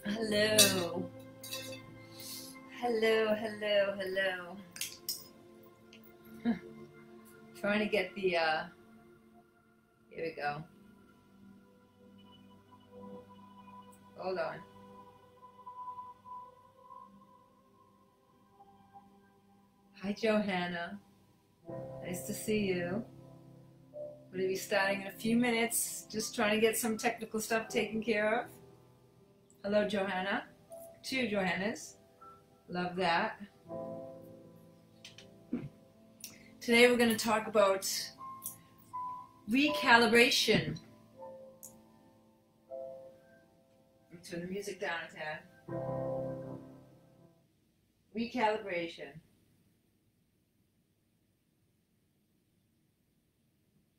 Hello. Hello, hello, hello. Trying to get the, here we go. Hold on. Hi, Johanna. Nice to see you. We're going to be starting in a few minutes. Just trying to get some technical stuff taken care of. Hello, Johanna. 2 Johannas. Love that. Today we're going to talk about recalibration. Let me turn the music down a tad. Recalibration.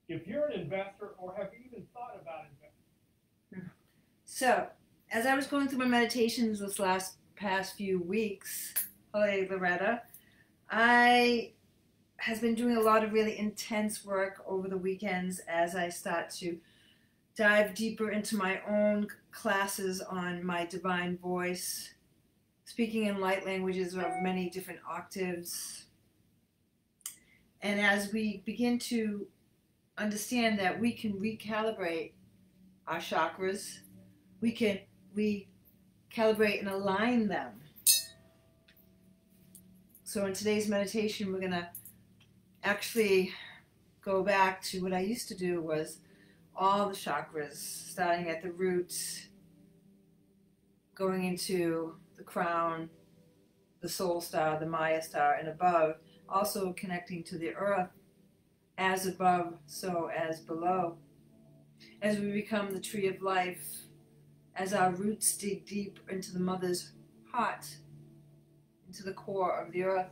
If you're an investor or have you even thought about investing? So, as I was going through my meditations this past few weeks, hey Loretta, I has been doing a lot of really intense work over the weekends as I start to dive deeper into my own classes on my divine voice, speaking in light languages of many different octaves. And as we begin to understand that we can recalibrate our chakras, we can recalibrate and align them. So in today's meditation, we're going to actually go back to what I used to do, was all the chakras, starting at the roots, going into the crown, the soul star, the Maya star, and above, also connecting to the earth, as above, so as below. As we become the tree of life, as our roots dig deep into the mother's heart, into the core of the earth,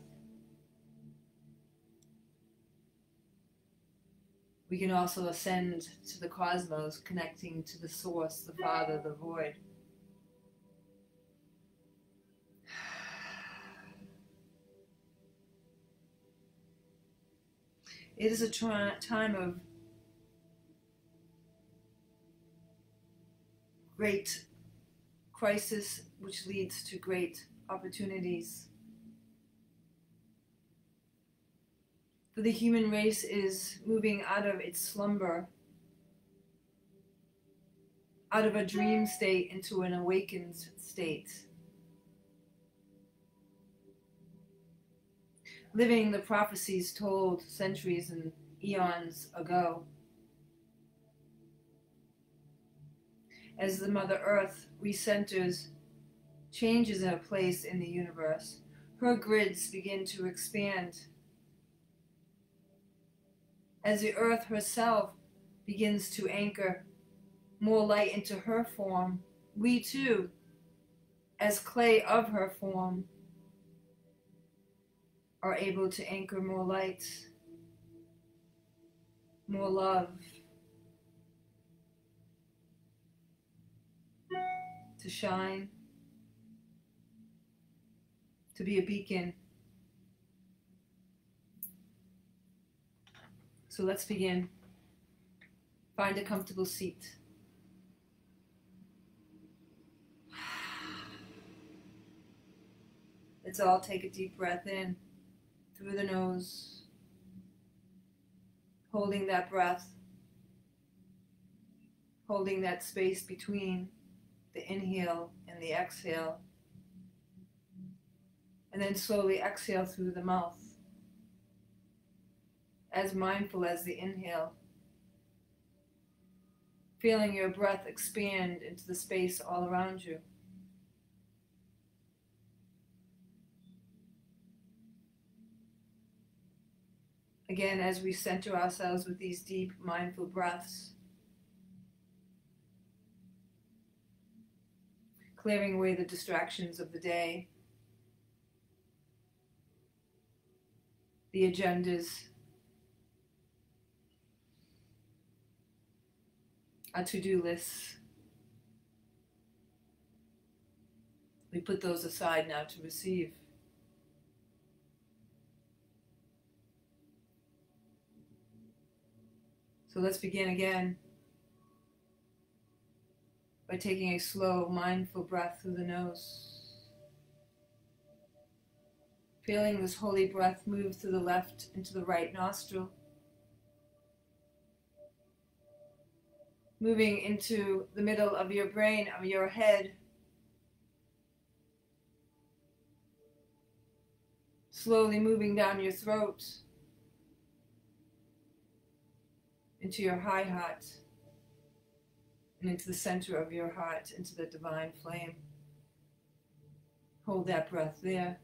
we can also ascend to the cosmos, connecting to the source, the Father, the void. It is a time of great crisis, which leads to great opportunities. For the human race is moving out of its slumber, out of a dream state into an awakened state. Living the prophecies told centuries and eons ago. As the Mother Earth recenters, changes her place in the universe, her grids begin to expand. As the Earth herself begins to anchor more light into her form, we too, as clay of her form, are able to anchor more light, more love, to shine, to be a beacon. So let's begin. Find a comfortable seat. Let's all take a deep breath in through the nose, holding that breath, holding that space between the inhale and the exhale, and then slowly exhale through the mouth, as mindful as the inhale, feeling your breath expand into the space all around you. Again, as we center ourselves with these deep, mindful breaths, clearing away the distractions of the day, the agendas, our to-do lists. We put those aside now to receive. So let's begin again. by taking a slow, mindful breath through the nose. Feeling this holy breath move through the left into the right nostril. Moving into the middle of your brain, of your head. Slowly moving down your throat into your high heart and into the center of your heart, into the divine flame. Hold that breath there.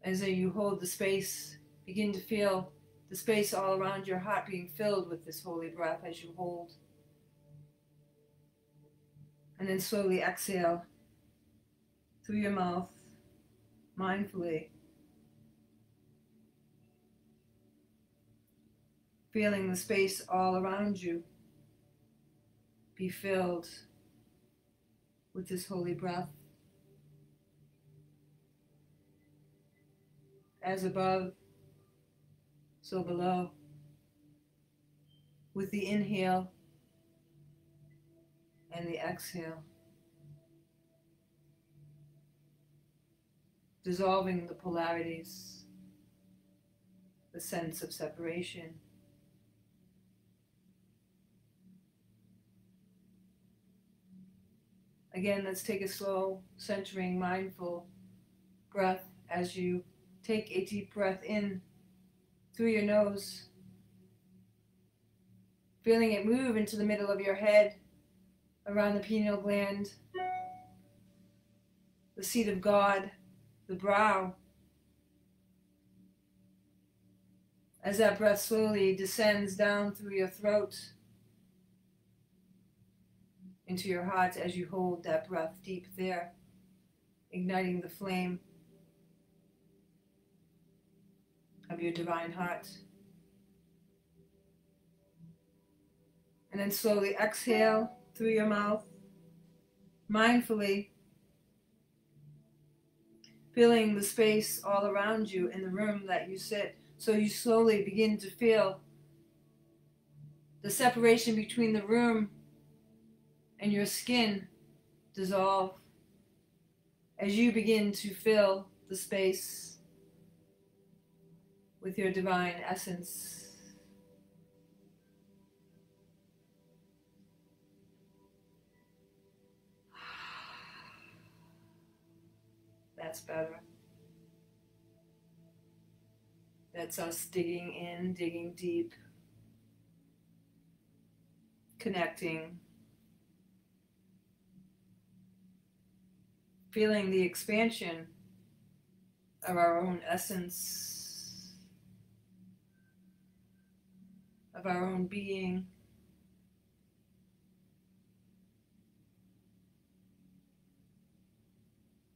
As you hold the space, begin to feel the space all around your heart being filled with this holy breath as you hold. And then slowly exhale through your mouth, mindfully. Feeling the space all around you be filled with this holy breath. As above, so below. With the inhale and the exhale. Dissolving the polarities, the sense of separation. Again, let's take a slow, centering, mindful breath as you take a deep breath in through your nose, feeling it move into the middle of your head, around the pineal gland, the seat of God, the brow. As that breath slowly descends down through your throat, into your heart as you hold that breath deep there, igniting the flame of your divine heart. And then slowly exhale through your mouth, mindfully feeling the space all around you in the room that you sit. So you slowly begin to feel the separation between the room and your skin dissolve as you begin to fill the space with your divine essence. That's better. That's us digging in, digging deep, connecting, feeling the expansion of our own essence, of our own being.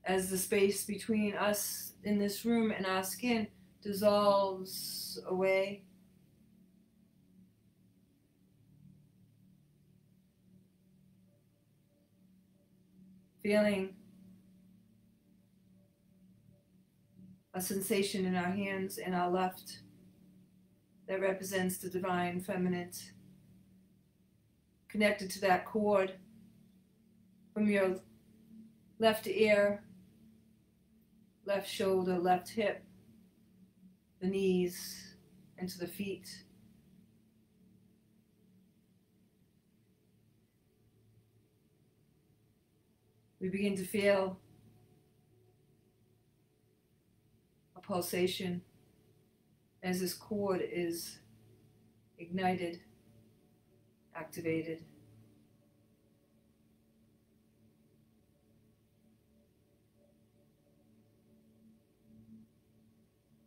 As the space between us in this room and our skin dissolves away. Feeling a sensation in our hands and our left that represents the divine feminine, connected to that cord from your left ear, left shoulder, left hip, the knees, and to the feet. We begin to feel a pulsation as this cord is ignited, activated.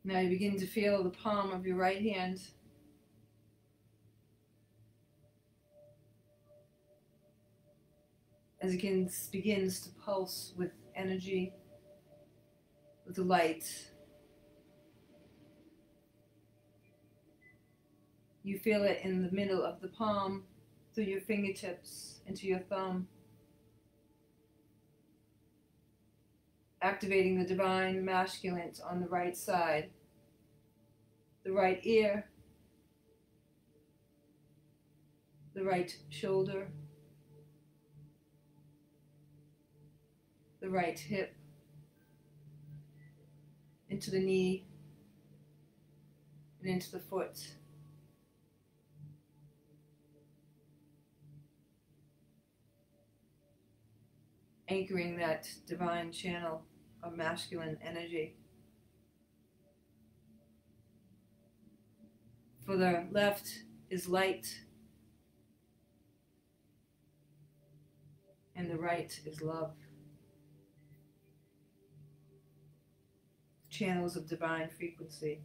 Now you begin to feel the palm of your right hand as it begins to pulse with energy, with the light. You feel it in the middle of the palm, through your fingertips, into your thumb, activating the divine masculine on the right side, the right ear, the right shoulder, the right hip, into the knee, and into the foot. Anchoring that divine channel of masculine energy. For the left is light, and the right is love. Channels of divine frequency.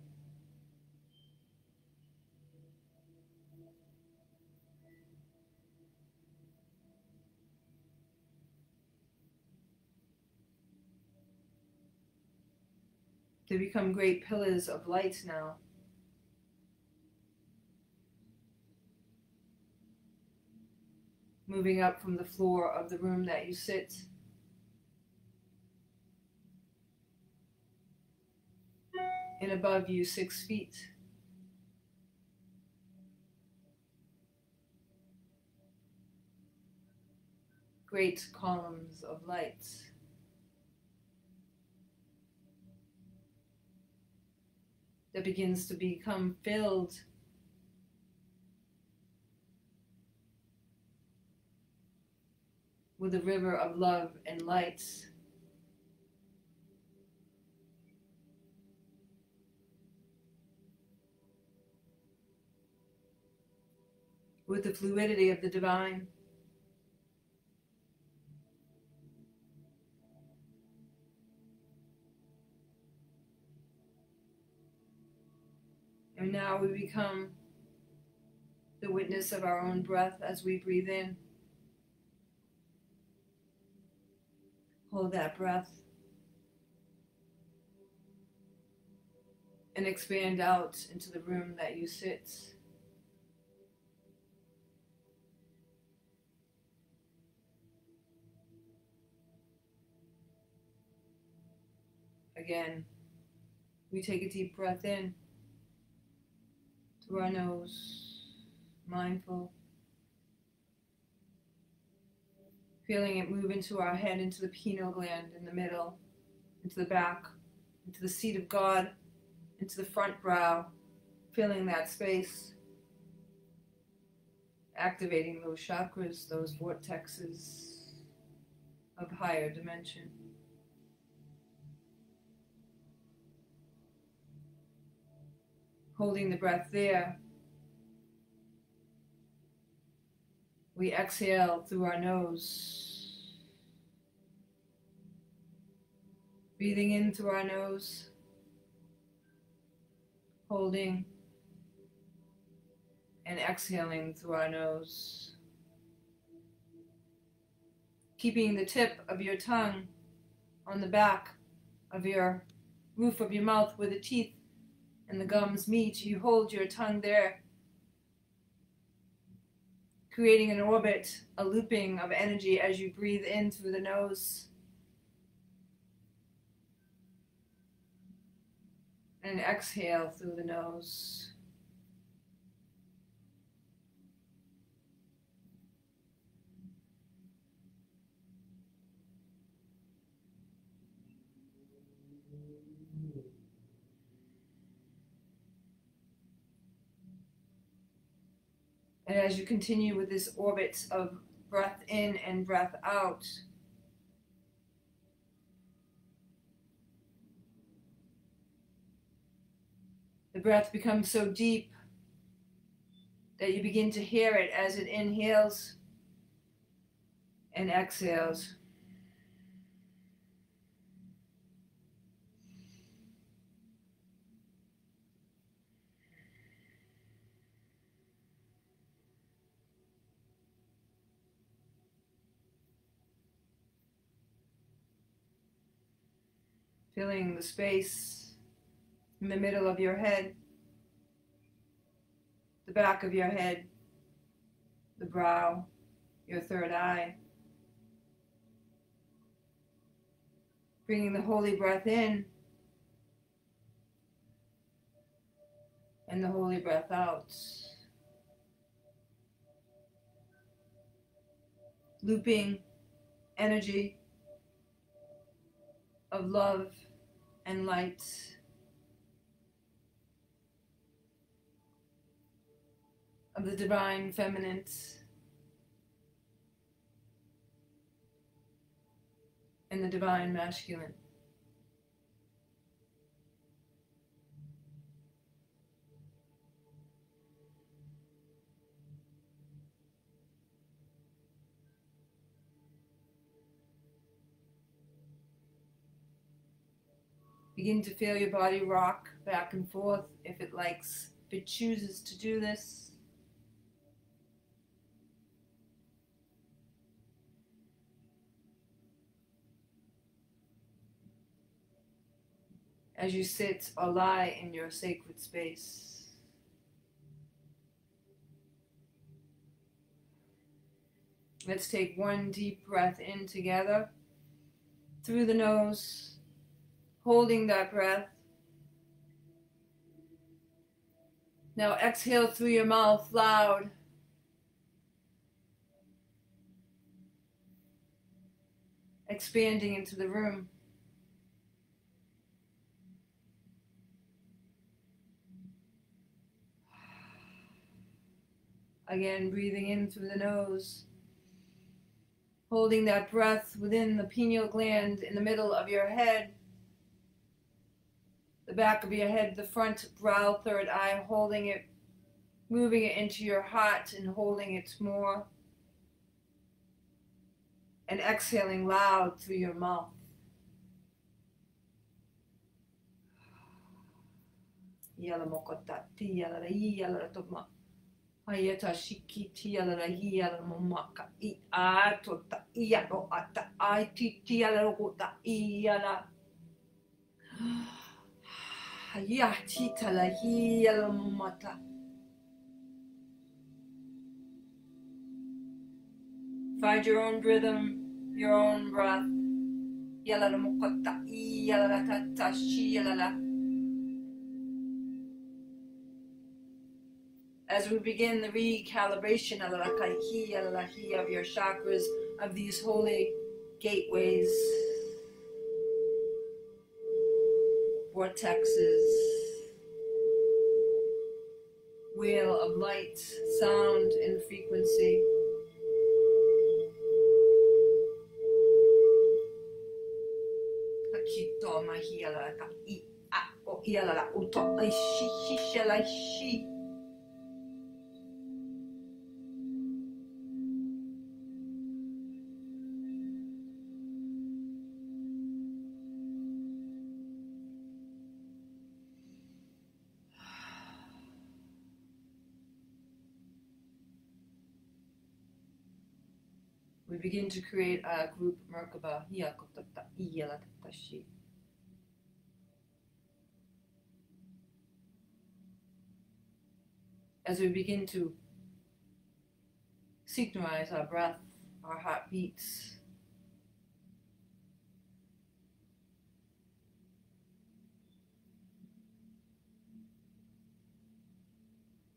They become great pillars of light now. Moving up from the floor of the room that you sit. And above you 6 feet. Great columns of light. That begins to become filled with a river of love and light. With the fluidity of the divine. And now we become the witness of our own breath as we breathe in. Hold that breath. And expand out into the room that you sit. Again, we take a deep breath in through our nose, mindful. Feeling it move into our head, into the pineal gland in the middle, into the back, into the seat of God, into the front brow. Feeling that space. Activating those chakras, those vortexes of higher dimension. Holding the breath there, we exhale through our nose. Breathing in through our nose, holding and exhaling through our nose. Keeping the tip of your tongue on the back of your roof of your mouth where the teeth and the gums meet. You hold your tongue there, creating an orbit, a looping of energy as you breathe in through the nose. And exhale through the nose. And as you continue with this orbit of breath in and breath out, the breath becomes so deep that you begin to hear it as it inhales and exhales. Filling the space in the middle of your head, the back of your head, the brow, your third eye. Bringing the holy breath in and the holy breath out. looping energy of love and light, of the divine feminine and the divine masculine. Begin to feel your body rock back and forth if it likes, if it chooses to do this. As you sit or lie in your sacred space. Let's take one deep breath in together through the nose. Holding that breath. Now exhale through your mouth loud. Expanding into the room. Again, breathing in through the nose. Holding that breath within the pineal gland in the middle of your head. The back of your head, the front brow, third eye, holding it, moving it into your heart and holding it more. And exhaling loud through your mouth. Yala mokota, tiyala yala toma. Hayata shiki tiyala yala momaka. I tota yalo ata I tiyala rota yala. Hayati la yala momata. Find your own rhythm, your own breath. Yala mokota yala tata shi yala. As we begin the recalibration of your chakras, of these holy gateways, vortexes, wheel of light, sound, and frequency. We begin to create a group Merkaba. As we begin to synchronize our breath, our heartbeats,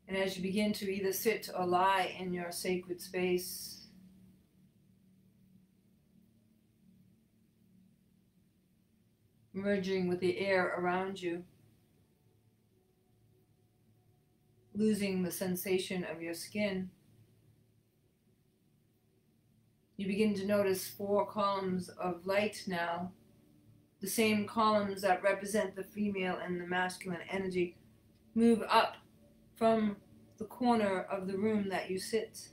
and as you begin to either sit or lie in your sacred space, merging with the air around you, losing the sensation of your skin, you begin to notice 4 columns of light now, the same columns that represent the female and the masculine energy, move up from the corner of the room that you sit.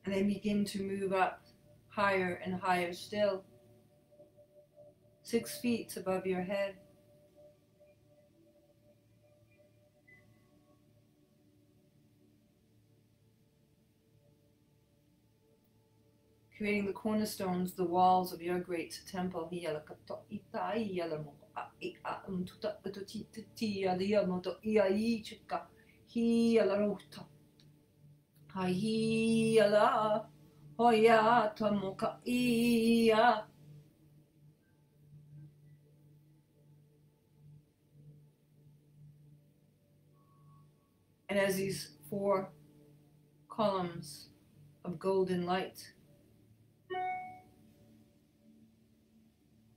And they begin to move up higher and higher still, 6 feet above your head. Creating the cornerstones, the walls of your great temple. And as these 4 columns of golden light,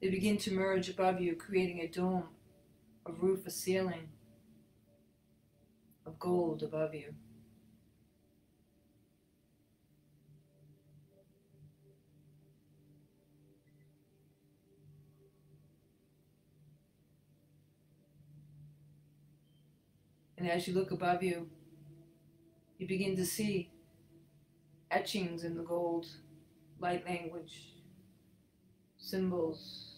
they begin to merge above you, creating a dome, a roof, a ceiling of gold above you. And as you look above you, you begin to see etchings in the gold light language, symbols,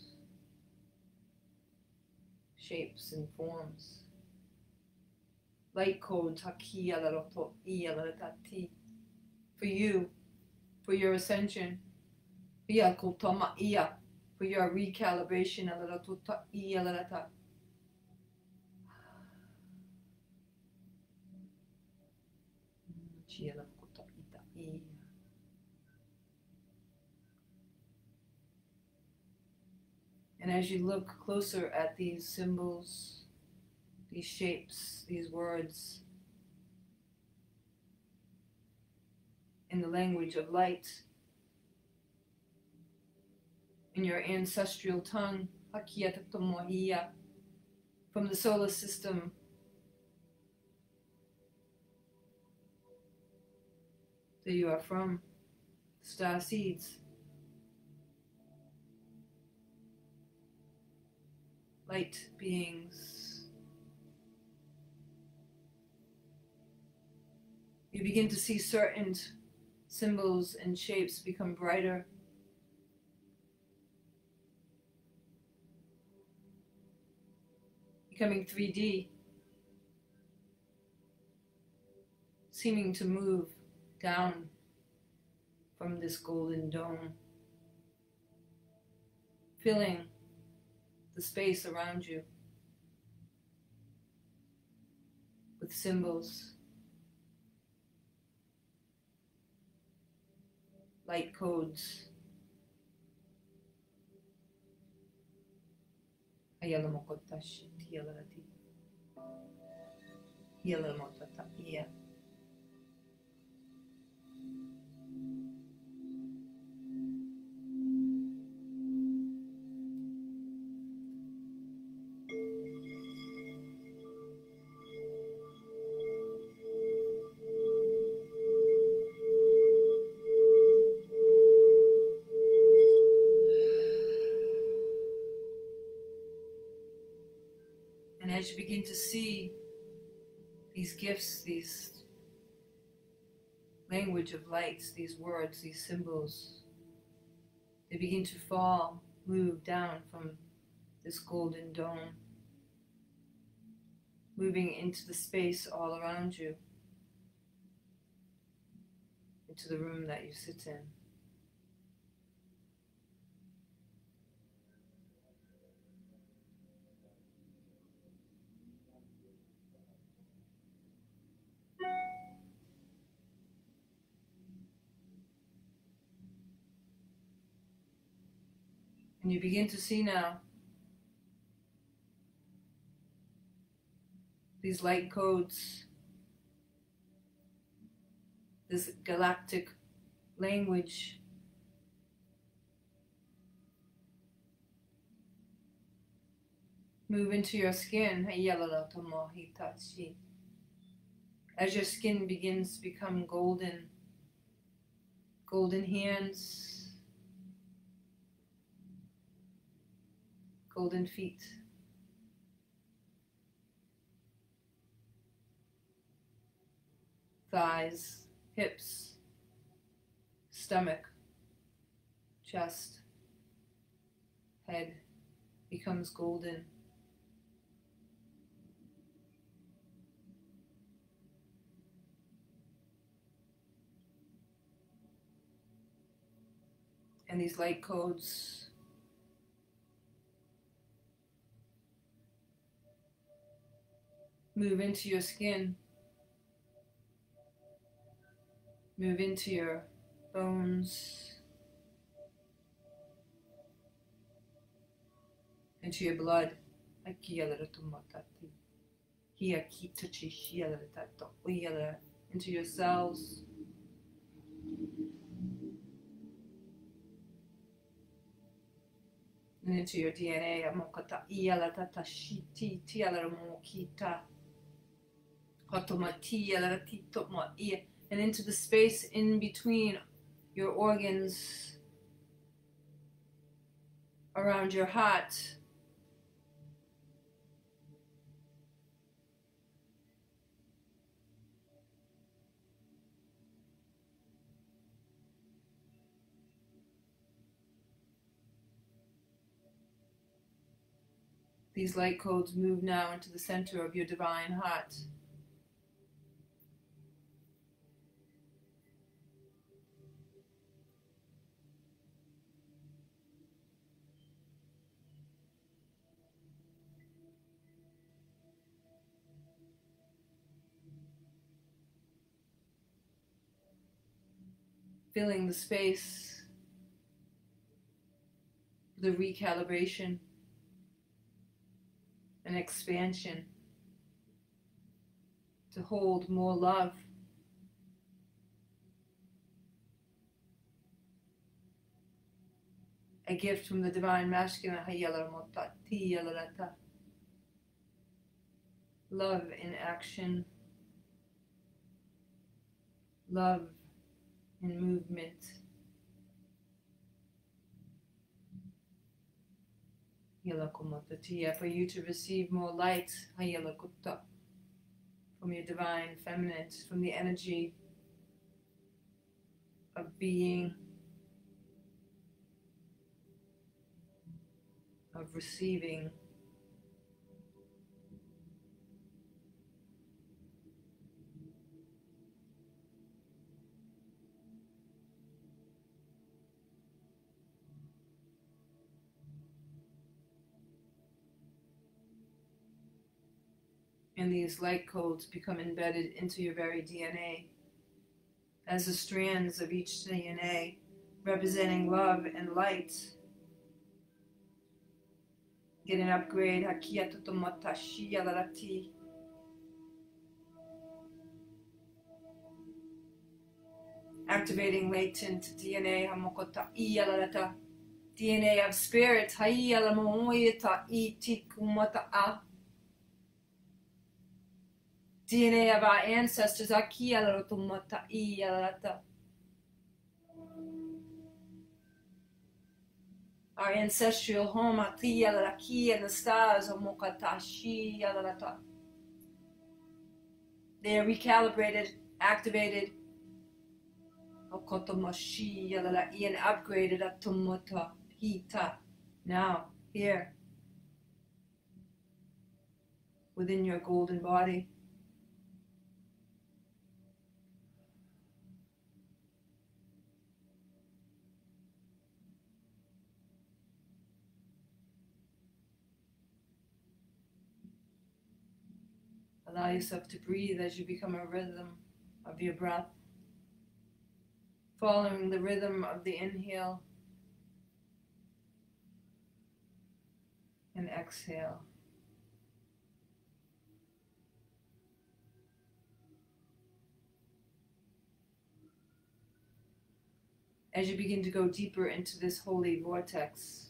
shapes and forms. Light code for you, for your ascension, for your recalibration. And as you look closer at these symbols, these shapes, these words, in the language of light, in your ancestral tongue, from the solar system, that you are from, star seeds, light beings. You begin to see certain symbols and shapes become brighter, becoming 3D, seeming to move down from this golden dome, filling the space around you with symbols, light codes. And as you begin to see these gifts, these language of lights, these words, these symbols, they begin to fall, move down from this golden dome, moving into the space all around you, into the room that you sit in. And you begin to see now these light codes, this galactic language, move into your skin. As your skin begins to become golden, golden hands, golden feet, thighs, hips, stomach, chest, head becomes golden. And these light codes move into your skin, move into your bones, into your blood. into your cells. And into your DNA. And into the space in between your organs around your heart. These light codes move now into the center of your divine heart. Filling the space with a recalibration, an expansion to hold more love. A gift from the divine masculine. Love in action. Love in movement. For you to receive more light from your divine feminine, from the energy of being, of receiving. And these light codes become embedded into your very DNA as the strands of each DNA representing love and light. Get an upgrade. Activating latent DNA. DNA of spirit. DNA of our ancestors. Our ancestral home. And the stars. They are recalibrated, activated, and upgraded. Now, here, within your golden body. Allow yourself to breathe as you become a rhythm of your breath, following the rhythm of the inhale and exhale. As you begin to go deeper into this holy vortex,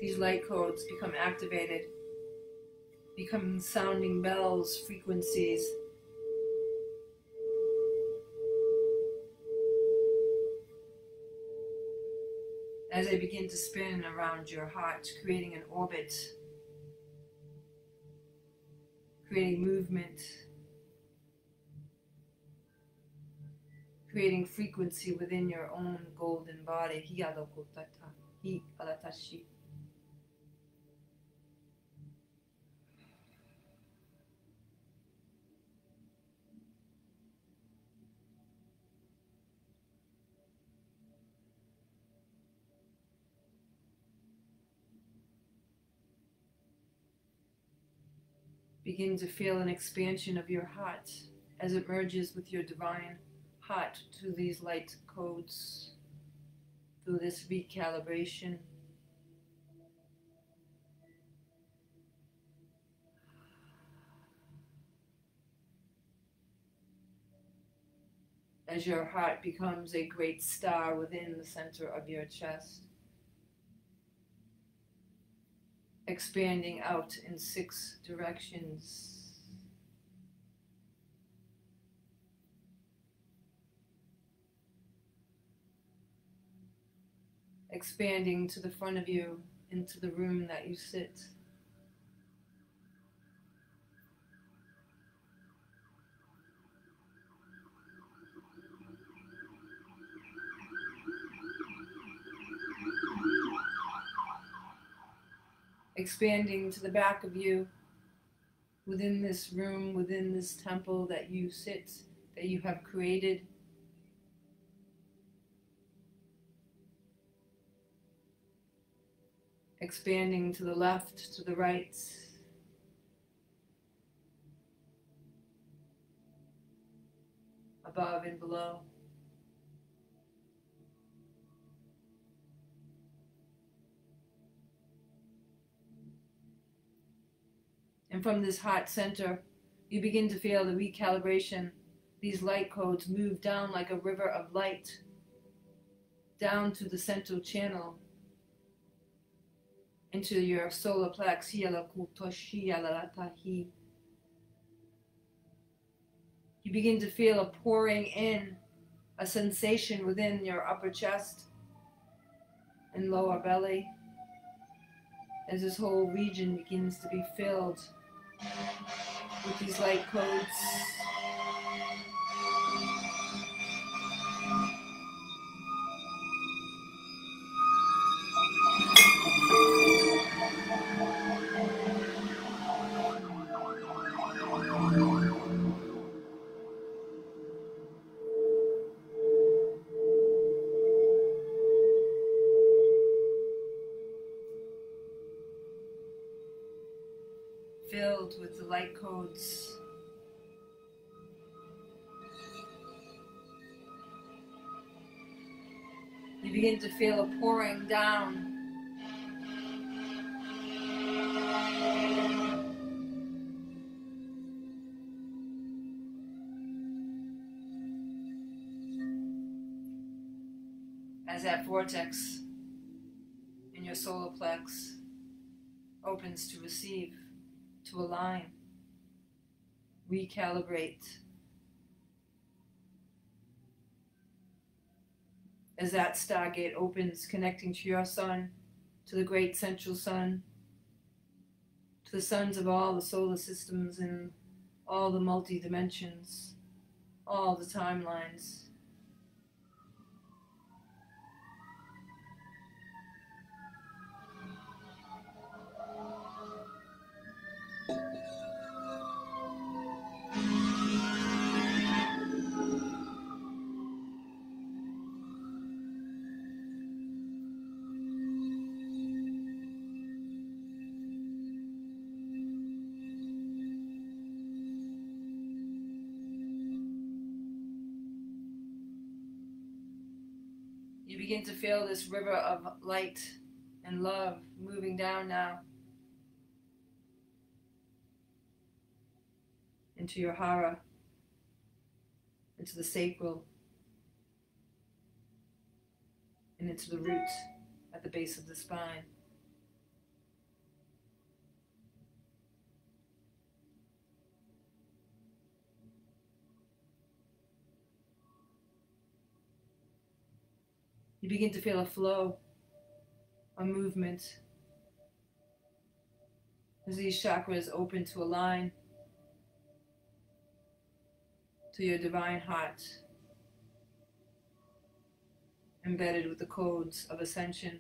these light codes become activated, become sounding bells, frequencies. As they begin to spin around your heart, creating an orbit, creating movement, creating frequency within your own golden body. Begin to feel an expansion of your heart as it merges with your divine heart through these light codes, through this recalibration. As your heart becomes a great star within the center of your chest, expanding out in 6 directions. Expanding to the front of you, into the room that you sit. Expanding to the back of you, within this room, within this temple that you sit, that you have created. Expanding to the left, to the right. Above and below. And from this heart center, you begin to feel the recalibration. These light codes move down like a river of light, down to the central channel, into your solar plex. You begin to feel a pouring in, a sensation within your upper chest and lower belly, as this whole region begins to be filled with these light codes. Filled with the light codes. You begin to feel a pouring down. As that vortex in your solar plex opens to receive, to align, recalibrate. As that stargate opens, connecting to your sun, to the great central sun, to the suns of all the solar systems and all the multi-dimensions, all the timelines. You begin to feel this river of light and love moving down now into your hara, into the sacral, and into the root at the base of the spine. You begin to feel a flow, a movement, as these chakras open to align to your divine heart, embedded with the codes of ascension.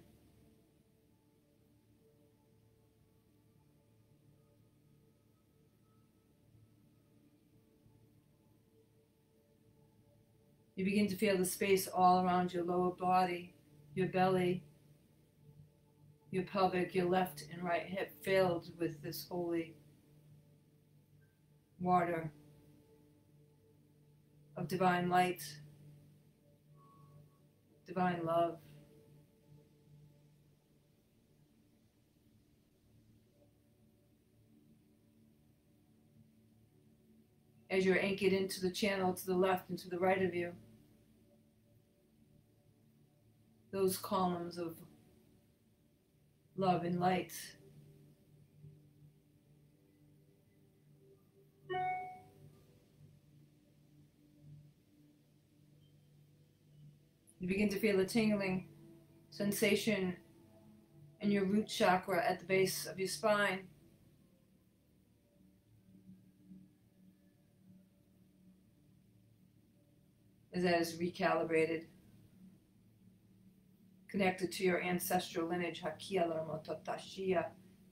You begin to feel the space all around your lower body, your belly, your pelvic, your left and right hip filled with this holy water of divine light, divine love. As you're anchored into the channel to the left and to the right of you, those columns of love and light. You begin to feel a tingling sensation in your root chakra at the base of your spine. As that is recalibrated, connected to your ancestral lineage,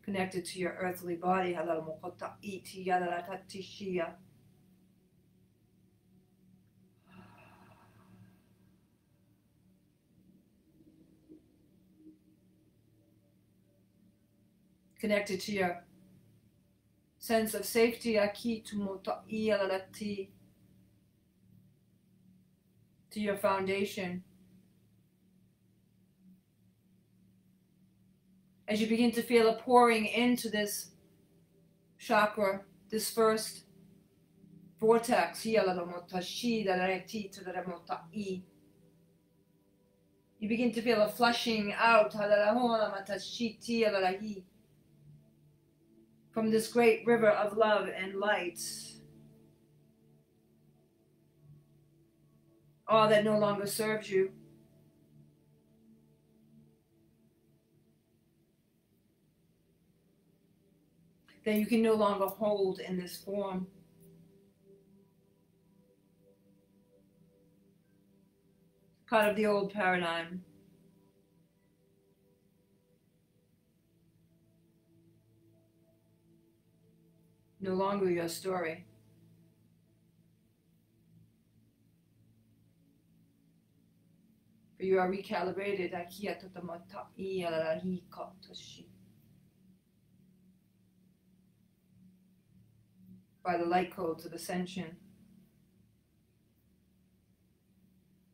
connected to your earthly body, connected to your sense of safety, to your foundation. As you begin to feel a pouring into this chakra, this first vortex, you begin to feel a flushing out from this great river of love and light. All that no longer serves you. That you can no longer hold in this form. Part of the old paradigm. No longer your story. For you are recalibrated by the light codes of ascension,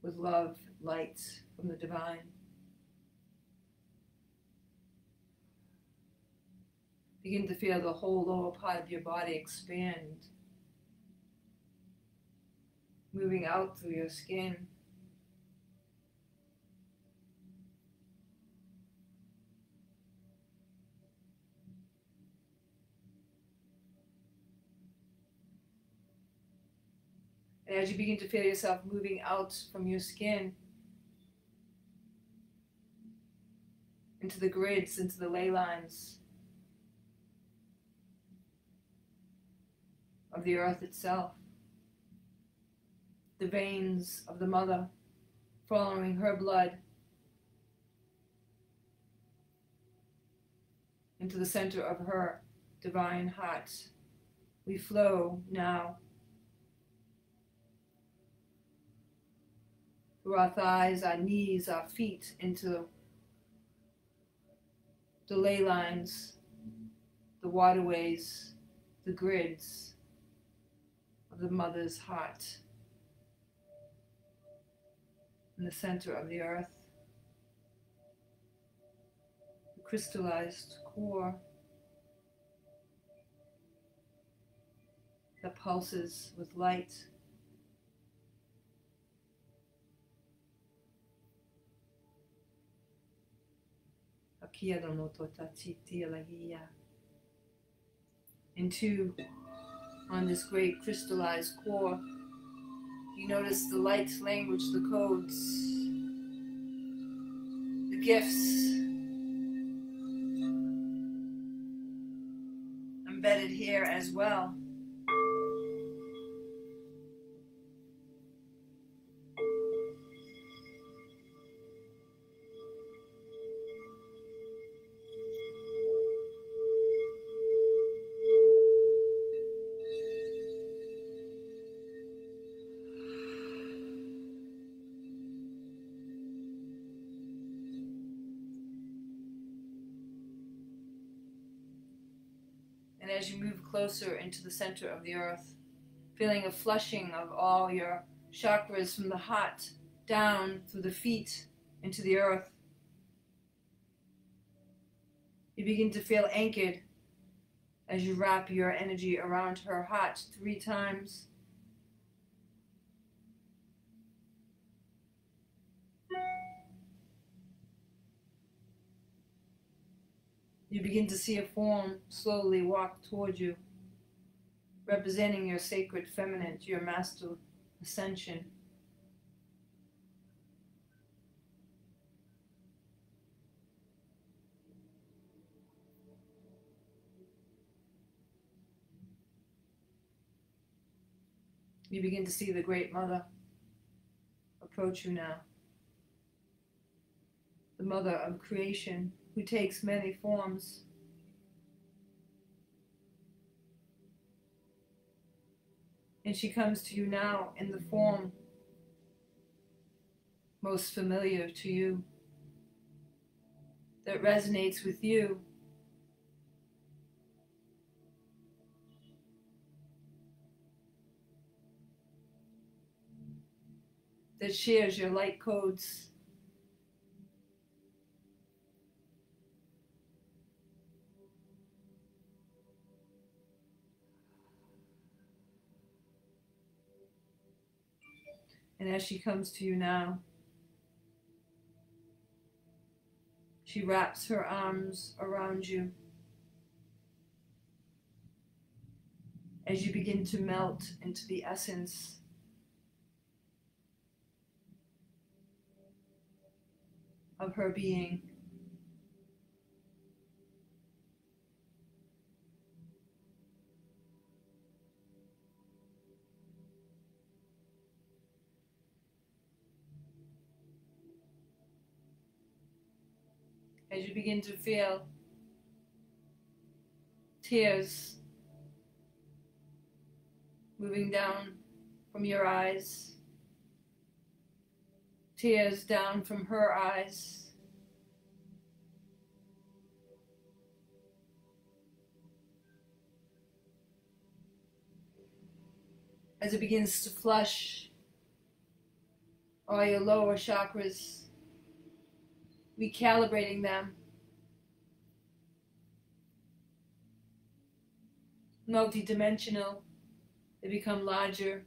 with love, light from the divine. Begin to feel the whole lower part of your body expand, moving out through your skin. And as you begin to feel yourself moving out from your skin into the grids, into the ley lines of the earth itself, the veins of the mother following her blood into the center of her divine heart, we flow now through our thighs, our knees, our feet, into the ley lines, the waterways, the grids of the mother's heart, in the center of the earth, the crystallized core that pulses with light. Into, on this great crystallized core, you notice the light language, the codes, the gifts embedded here as well. as you move closer into the center of the earth, feeling a flushing of all your chakras from the heart down through the feet into the earth. You begin to feel anchored as you wrap your energy around her heart 3 times. You begin to see a form slowly walk toward you, representing your sacred feminine, your master ascension. You begin to see the Great Mother approach you now. The Mother of Creation, who takes many forms. And she comes to you now in the form most familiar to you, that resonates with you. That shares your light codes. And as she comes to you now, she wraps her arms around you as you begin to melt into the essence of her being. As you begin to feel tears moving down from your eyes, tears down from her eyes, as it begins to flush all your lower chakras, recalibrating them, multi-dimensional. They become larger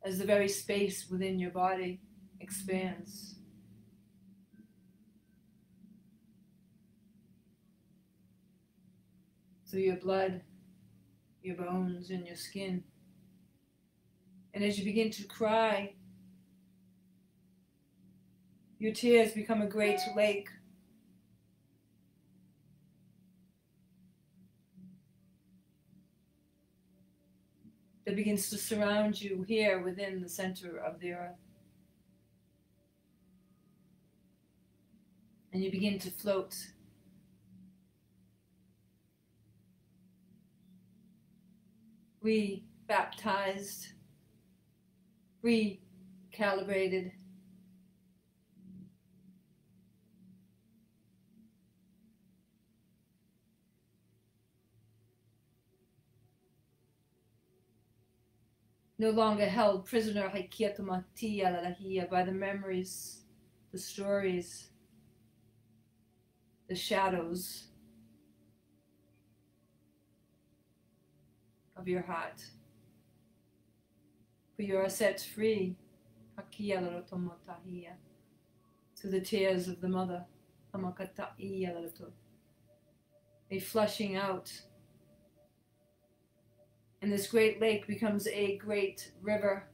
as the very space within your body expands. Through your blood, your bones, and your skin. And as you begin to cry, your tears become a great lake. That begins to surround you here within the center of the earth. And you begin to float. Re-baptized, recalibrated. No longer held prisoner by the memories, the stories, the shadows of your heart. For you are set free through the tears of the mother, a flushing out. And this great lake becomes a great river.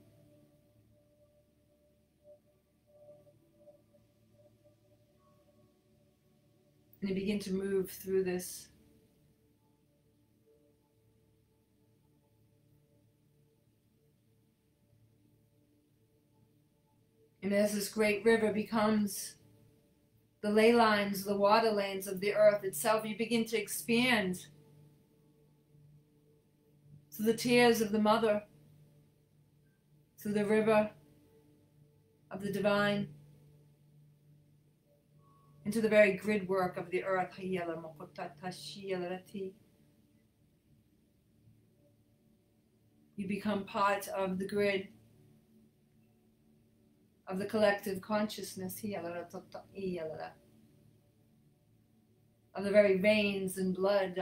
And you begin to move through this. And as this great river becomes the ley lines, the water lanes of the earth itself, you begin to expand. Through the tears of the mother, through the river of the divine, into the very grid work of the earth. You become part of the grid of the collective consciousness, of the very veins and blood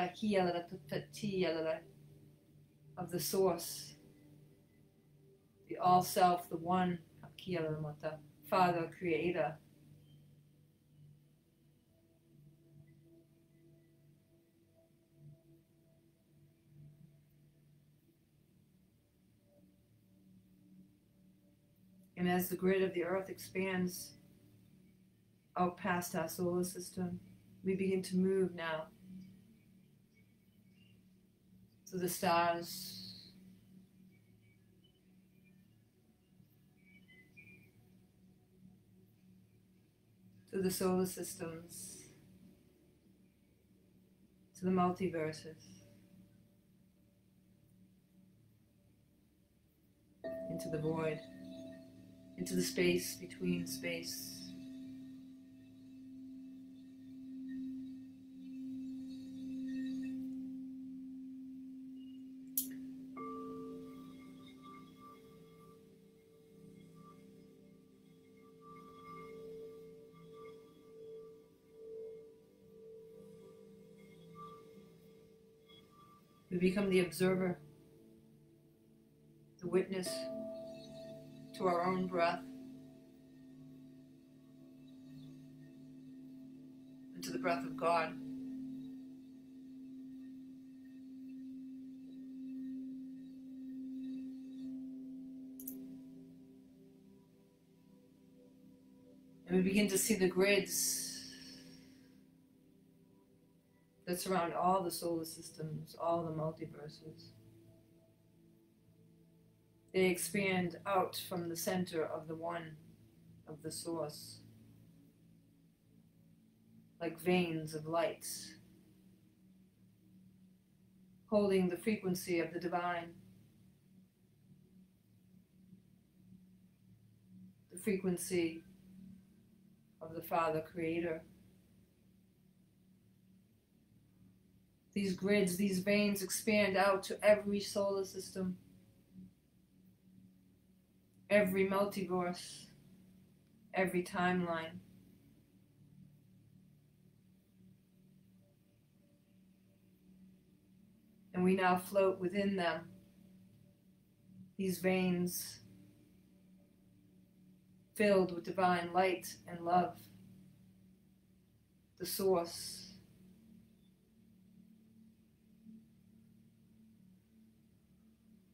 of the source, the all self, the one, Father, Creator. And as the grid of the earth expands out past our solar system, we begin to move now to the stars, to the solar systems, to the multiverses, into the void, into the space between space. We become the observer, the witness to our own breath, and to the breath of God. And we begin to see the grids that surround all the solar systems, all the multiverses. They expand out from the center of the one, of the source, like veins of light, holding the frequency of the divine, the frequency of the Father Creator. These grids, these veins expand out to every solar system, every multiverse, every timeline. And we now float within them, these veins filled with divine light and love, the source.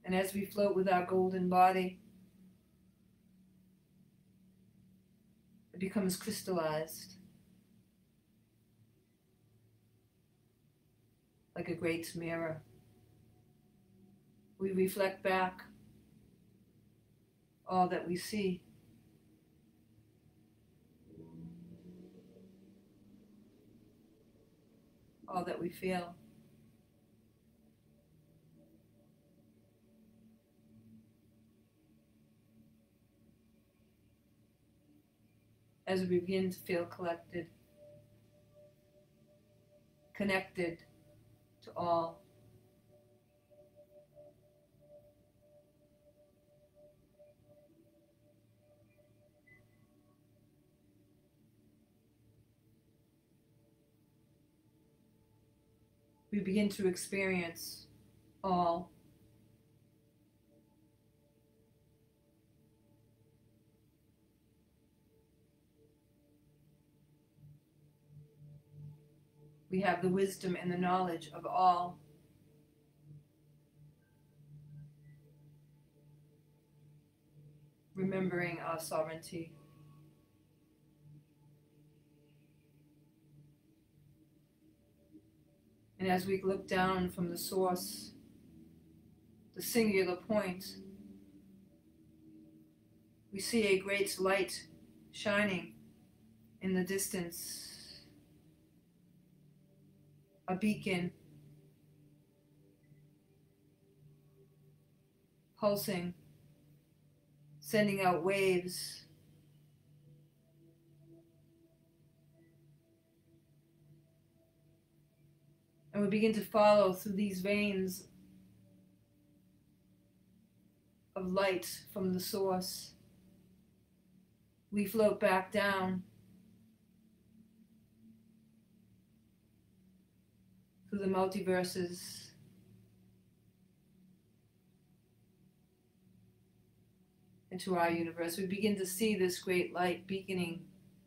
And as we float with our golden body, it becomes crystallized, like a great mirror. We reflect back all that we see. All that we feel. As we begin to feel collected, connected to all. We begin to experience all. We have the wisdom and the knowledge of all. Remembering our sovereignty. And as we look down from the source, the singular point, we see a great light shining in the distance. A beacon, pulsing, sending out waves And we begin to follow through these veins of light from the source. We float back down through the multiverses into our universe. We begin to see this great light beaconing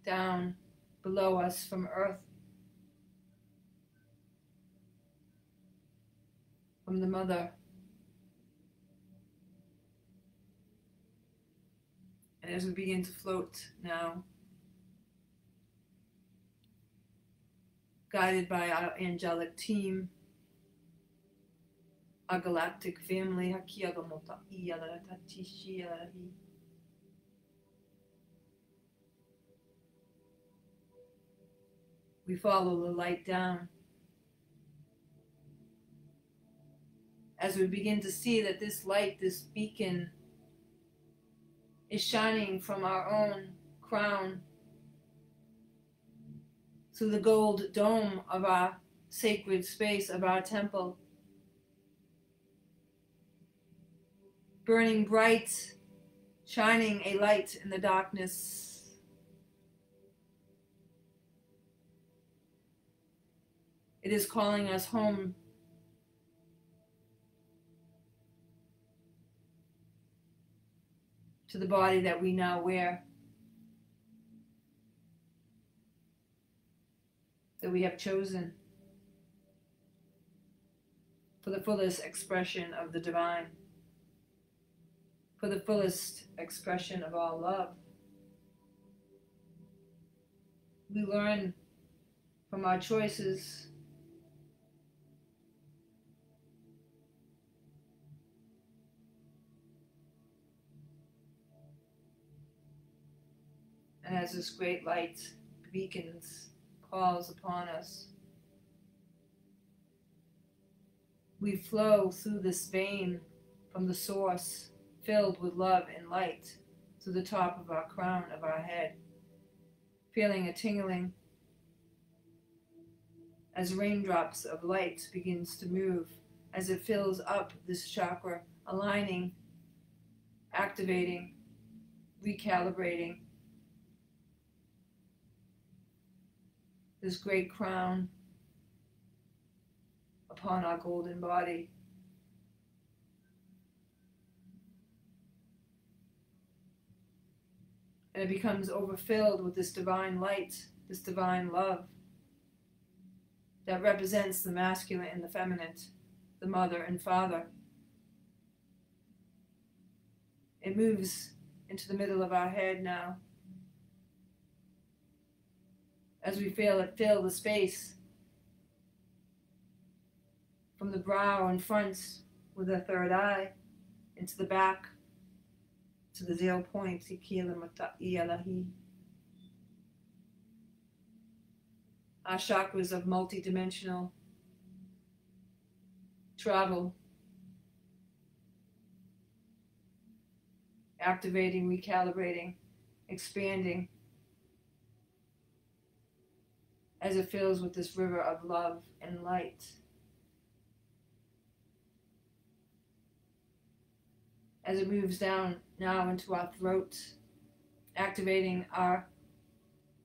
down below us from Earth, from the Mother. And as we begin to float now, guided by our angelic team, our galactic family, we follow the light down as we begin to see that this light, this beacon, is shining from our own crown through the gold dome of our sacred space, of our temple, burning bright, shining a light in the darkness. It is calling us home to the body that we now wear, that we have chosen for the fullest expression of the divine, for the fullest expression of all love. We learn from our choices. And as this great light beacons, calls upon us, we flow through this vein from the source, filled with love and light, to the top of our crown of our head, feeling a tingling as raindrops of light begins to move, as it fills up this chakra, aligning, activating, recalibrating this great crown upon our golden body. And it becomes overfilled with this divine light, this divine love that represents the masculine and the feminine, the mother and father. It moves into the middle of our head now, as we feel it fill the space from the brow in front with the third eye, into the back to the 0 point. Our chakras of multidimensional travel, activating, recalibrating, expanding, as it fills with this river of love and light. As it moves down now into our throat, activating our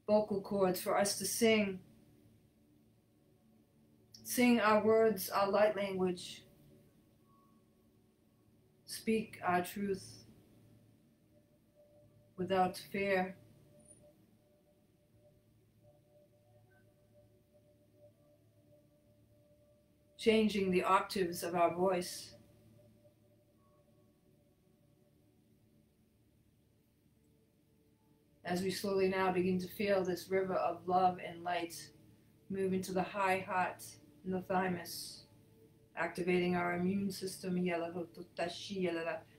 vocal cords for us to sing our words, our light language, speak our truth without fear. Changing the octaves of our voice. As we slowly now begin to feel this river of love and light move into the high heart and the thymus, activating our immune system,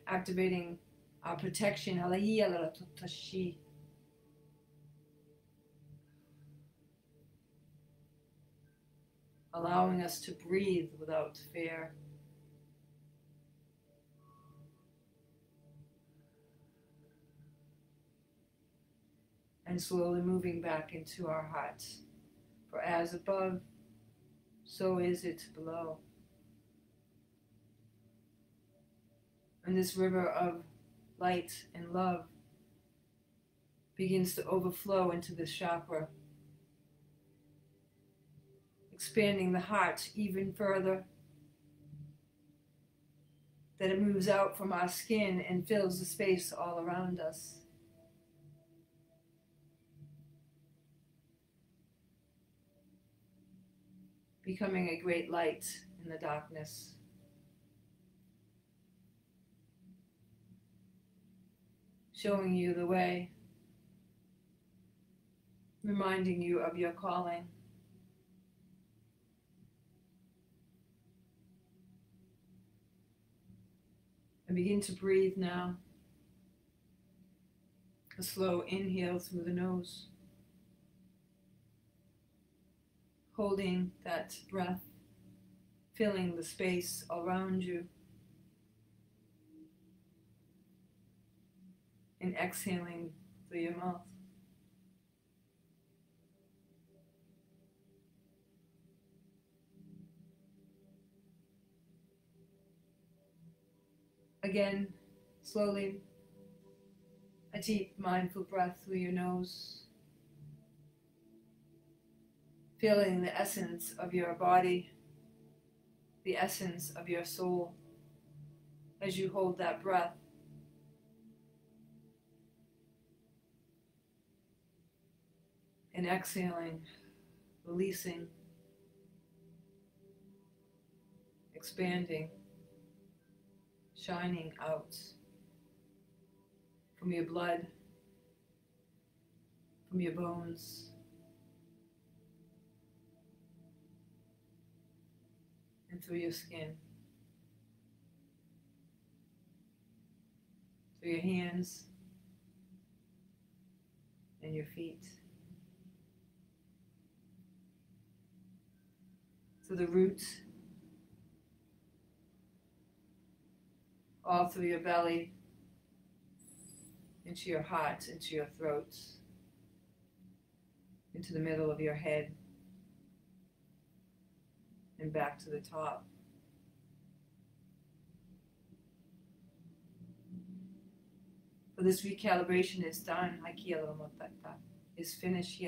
activating our protection, allowing us to breathe without fear. And slowly moving back into our hearts. For as above, so is it below. And this river of light and love begins to overflow into this chakra, expanding the heart even further, that it moves out from our skin and fills the space all around us. Becoming a great light in the darkness. Showing you the way, reminding you of your calling. And begin to breathe now. A slow inhale through the nose. Holding that breath, filling the space around you. And exhaling through your mouth. Again, slowly, a deep mindful breath through your nose. Feeling the essence of your body, the essence of your soul, as you hold that breath. And exhaling, releasing, expanding, shining out from your blood, from your bones, and through your skin, through your hands and your feet, through the roots, all through your belly, into your heart, into your throat, into the middle of your head, and back to the top. For this recalibration is done, is finished.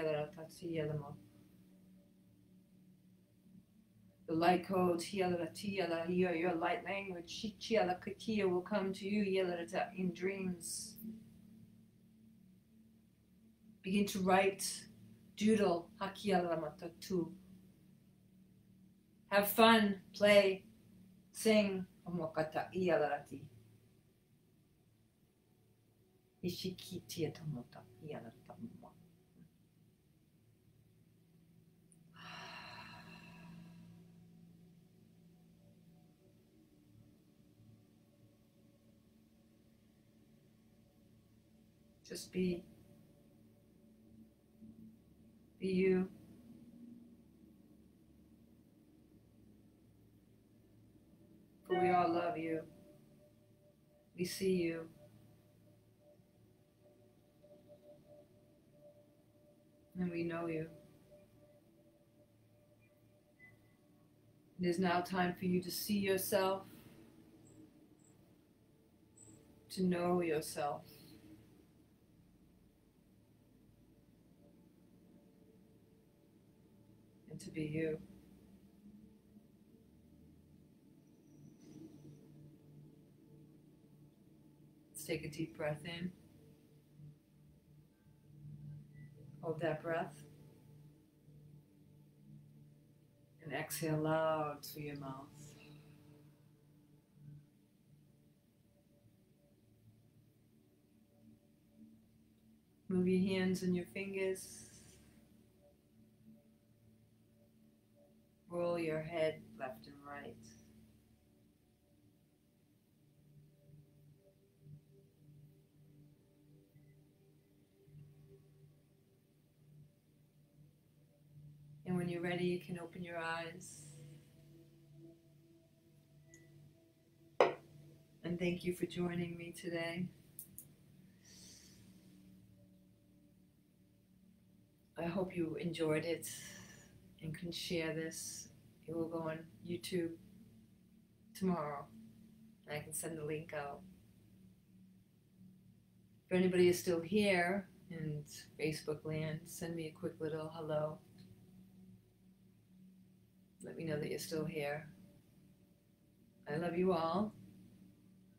The light codes, your light language, will come to you in dreams. Begin to write, doodle, have fun, play, sing, just be you. For we all love you. We see you. And we know you. It is now time for you to see yourself, to know yourself, and to be you. Let's take a deep breath in. Hold that breath. And exhale loud through your mouth. Move your hands and your fingers. Roll your head left and right. And when you're ready, you can open your eyes. And thank you for joining me today. I hope you enjoyed it and can share this It will go on YouTube tomorrow, and I can send the link out. If anybody is still here in Facebook land, send me a quick little hello. Let me know that you're still here. I love you all.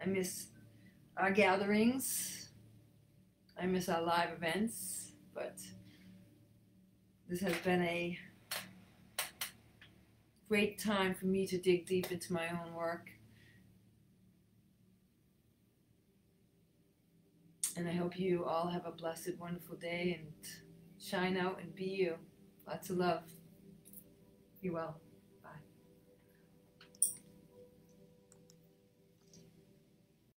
I miss our gatherings. I miss our live events, but this has been a great time for me to dig deep into my own work. And I hope you all have a blessed, wonderful day and shine out and be you. Lots of love. Be well.